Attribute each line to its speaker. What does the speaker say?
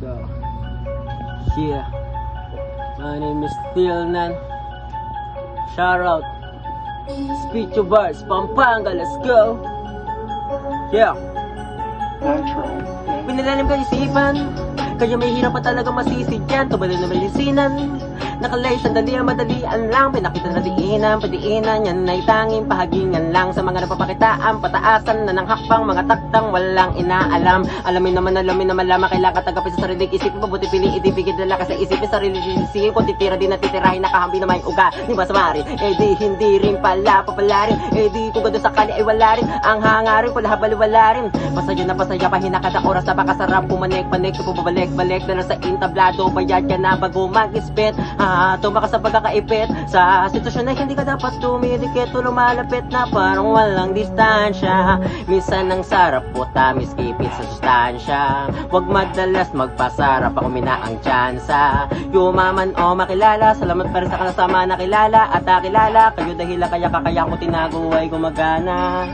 Speaker 1: go. Yeah. My name is Tilnan. Shout out. Speech of Bars, Pampanga, let's go. Yeah. Pinilalim ka isipan, kaya may hirap pa talaga masisidyan. Tumalin na malisinan, nakalay sandalian, madalian lang. Pinakita na padiinan, yan ay tanging pahagingan lang. Sa mga napapakitaan, pataasan na ng hakbang. Mga taktang walang inaalam. Alamin naman lamang, kailangan katagapin sa sariling isipin. Mabuti pili, itipigid na lakas sa isipin. Sariling isipin, kung titira din at titirahin, nakahambi na may uga. Di ba samari? Eh di hindi rin pala papalarin. Eh di kung gado sakali ay wala rin. Ang hangarin, pala baliwala rin. Pasaya na pasaya, pahinakad ang oras na pakasarap. Pumanik-panik, pabalik-balik na sa intablado. Bayad ka na bago mag-spit. Tumakas sa pagkakaipit. Sa sitwasyon na hindi ka dapat tumidikit o lumalapit na parang walang distansya. Minsan ang sarap po tamis kipit sa sustansya. Huwag madalas magpasarap ako ang tsansa. Yumaman o makilala, salamat pa rin sa kasama na kilala. At kilala, kayo dahil kaya ko tinago ay gumagana.